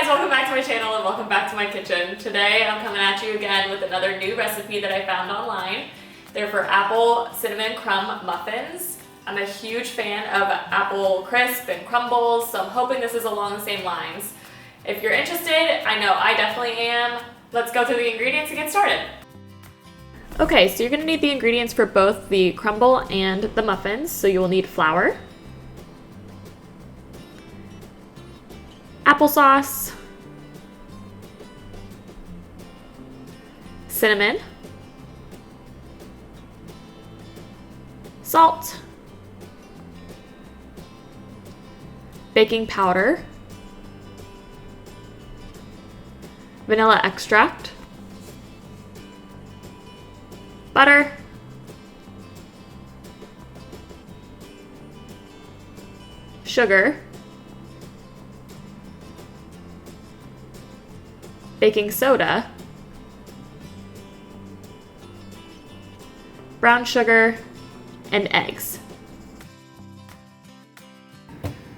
guys, welcome back to my channel and welcome back to my kitchen. Today I'm coming at you again with another new recipe that I found online. They're for apple cinnamon crumb muffins. I'm a huge fan of apple crisp and crumbles, so I'm hoping this is along the same lines. If you're interested, I know I definitely am. Let's go through the ingredients and get started. Okay, so you're gonna need the ingredients for both the crumble and the muffins. So you will need flour, applesauce, cinnamon, salt, baking powder, vanilla extract, butter, sugar, baking soda, brown sugar, and eggs.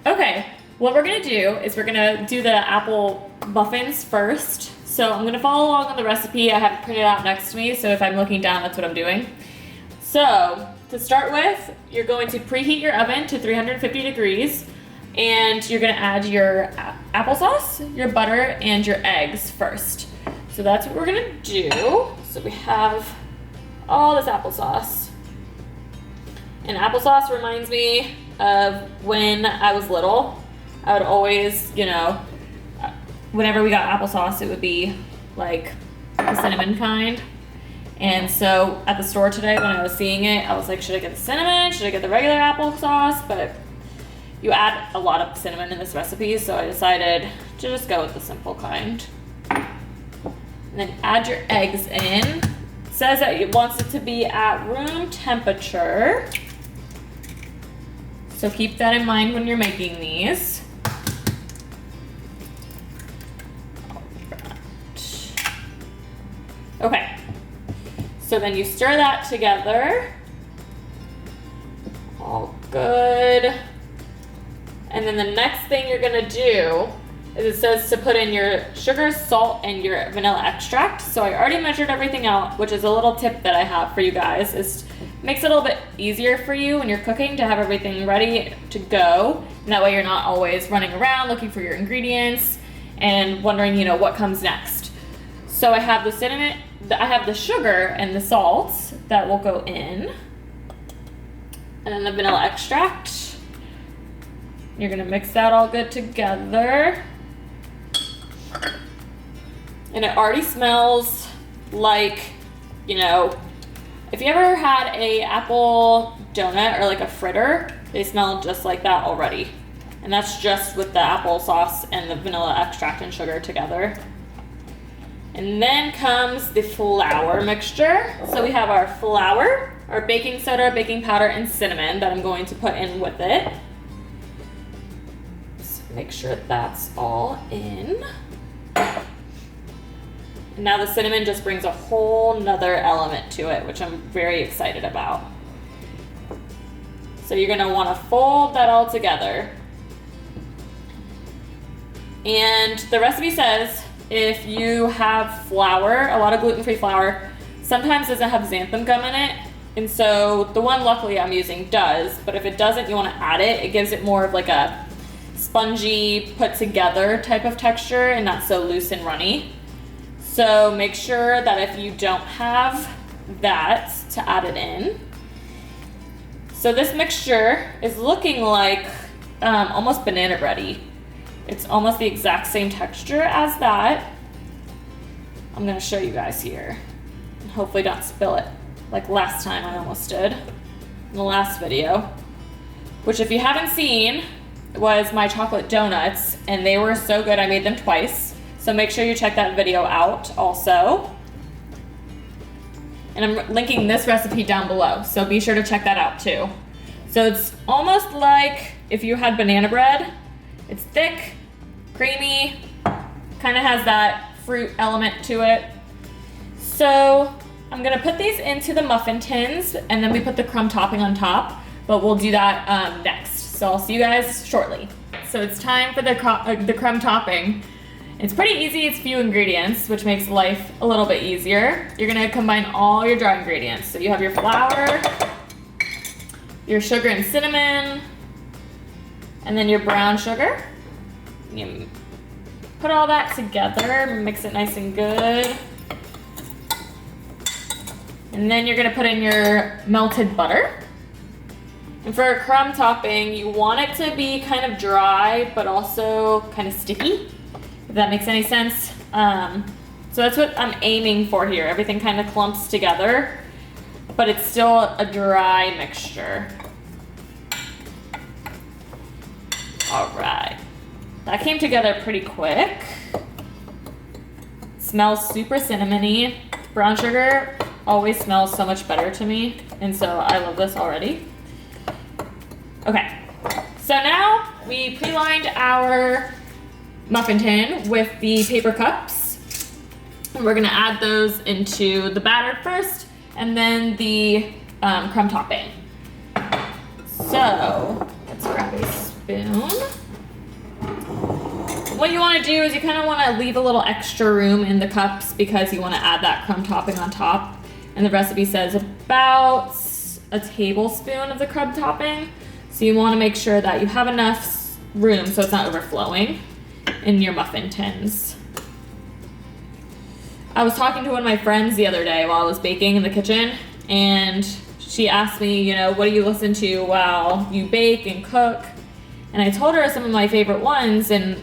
Okay, what we're gonna do is we're gonna do the apple muffins first. So I'm gonna follow along on the recipe. I have it printed out next to me, so if I'm looking down, that's what I'm doing. So to start with, you're going to preheat your oven to 350 degrees, and you're gonna add your applesauce, your butter, and your eggs first. So that's what we're gonna do. So we have all this applesauce. And applesauce reminds me of when I was little. I would always, whenever we got applesauce, it would be like the cinnamon kind. And so at the store today, when I was seeing it, I was like, should I get the cinnamon? Should I get the regular applesauce? But you add a lot of cinnamon in this recipe, so I decided to just go with the simple kind. And then add your eggs in. It says that it wants it to be at room temperature. So keep that in mind when you're making these. Okay, so then you stir that together. All good. And then the next thing you're gonna do is it says to put in your sugar, salt, and your vanilla extract. So I already measured everything out, which is a little tip that I have for you guys. Is makes it a little bit easier for you when you're cooking to have everything ready to go. And that way you're not always running around looking for your ingredients and wondering, what comes next. So I have the cinnamon, I have the sugar and the salt that will go in. And then the vanilla extract. You're gonna mix that all good together. And it already smells like, if you ever had a apple donut or like a fritter, they smell just like that already. And that's just with the applesauce and the vanilla extract and sugar together. And then comes the flour mixture. So we have our flour, our baking soda, baking powder, and cinnamon that I'm going to put in with it. Make sure that's all in. And now the cinnamon just brings a whole nother element to it, which I'm very excited about. So you're gonna wanna fold that all together. And the recipe says if you have flour, a lot of gluten-free flour, sometimes doesn't have xanthan gum in it. And so the one luckily I'm using does, but if it doesn't, you wanna add it. It gives it more of like a spongy, put together type of texture and not so loose and runny. So make sure that if you don't have that, to add it in. So this mixture is looking like almost banana bready. It's almost the exact same texture as that. I'm gonna show you guys here. And hopefully don't spill it like last time I almost did in the last video. Which if you haven't seen, was my chocolate donuts, and they were so good I made them twice. So make sure you check that video out also. And I'm linking this recipe down below, so be sure to check that out too. So it's almost like if you had banana bread. It's thick, creamy, kind of has that fruit element to it. So I'm gonna put these into the muffin tins, and then we put the crumb topping on top, but we'll do that next. So I'll see you guys shortly. So it's time for the crumb topping. It's pretty easy, it's few ingredients, which makes life a little bit easier. You're gonna combine all your dry ingredients. So you have your flour, your sugar and cinnamon, and then your brown sugar. You put all that together, mix it nice and good. And then you're gonna put in your melted butter. And for a crumb topping, you want it to be kind of dry, but also kind of sticky, if that makes any sense. So that's what I'm aiming for here. Everything kind of clumps together, but it's still a dry mixture. All right, that came together pretty quick. Smells super cinnamony. Brown sugar always smells so much better to me, and so I love this already. Okay, so now we pre-lined our muffin tin with the paper cups. And we're gonna add those into the batter first, and then the crumb topping. So let's grab a spoon. What you wanna do is you kinda wanna leave a little extra room in the cups because you wanna add that crumb topping on top. And the recipe says about a tablespoon of the crumb topping. So you wanna make sure that you have enough room so it's not overflowing in your muffin tins. I was talking to one of my friends the other day while I was baking in the kitchen, and she asked me, you know, what do you listen to while you bake and cook? And I told her some of my favorite ones, and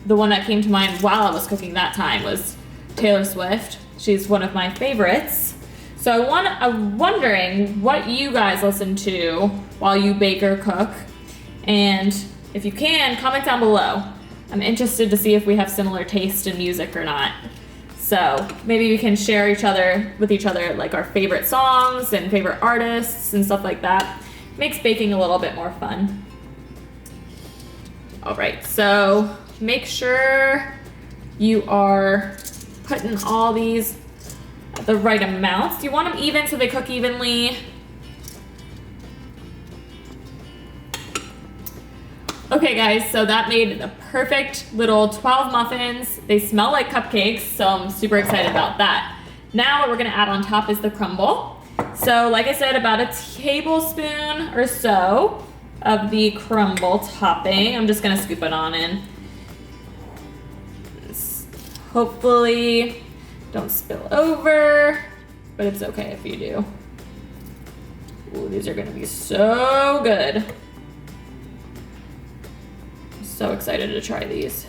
the one that came to mind while I was cooking that time was Taylor Swift. She's one of my favorites. So I'm wondering what you guys listen to while you bake or cook. And if you can, comment down below. I'm interested to see if we have similar taste in music or not. So maybe we can share with each other like our favorite songs and favorite artists and stuff like that. Makes baking a little bit more fun. All right, so make sure you are putting all these at the right amounts. You want them even so they cook evenly. Okay guys, so that made the perfect little 12 muffins. They smell like cupcakes, so I'm super excited about that. Now what we're gonna add on top is the crumble. So like I said, about a tablespoon or so of the crumble topping. I'm just gonna scoop it on in. Hopefully don't spill over, but it's okay if you do. Ooh, these are gonna be so good. I'm so excited to try these.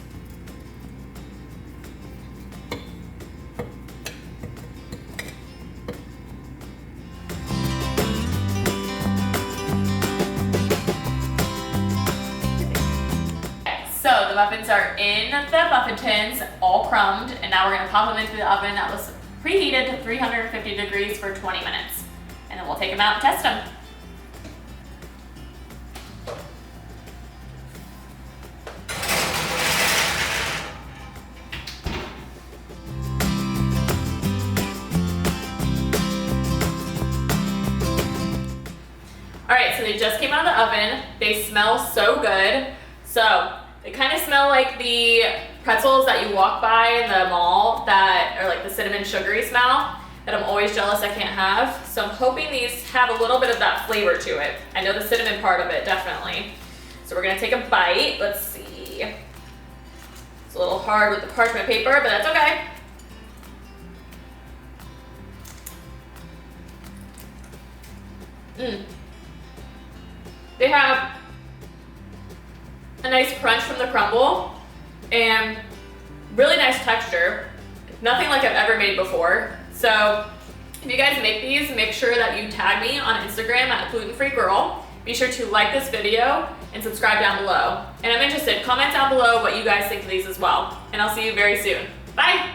So the muffins are in the muffin tins, all crumbed, and now we're gonna pop them into the oven that was preheated to 350 degrees for 20 minutes. And then we'll take them out and test them. All right, so they just came out of the oven. They smell so good. So they kind of smell like the pretzels that you walk by in the mall that are like the cinnamon sugary smell that I'm always jealous I can't have. So I'm hoping these have a little bit of that flavor to it. I know the cinnamon part of it, definitely. So we're gonna take a bite. Let's see. It's a little hard with the parchment paper, but that's okay. They have a nice crunch from the crumble and really nice texture. Nothing like I've ever made before. So if you guys make these, make sure that you tag me on Instagram at glutenfreegirl. Be sure to like this video and subscribe down below. And I'm interested, comment down below what you guys think of these as well. And I'll see you very soon. Bye.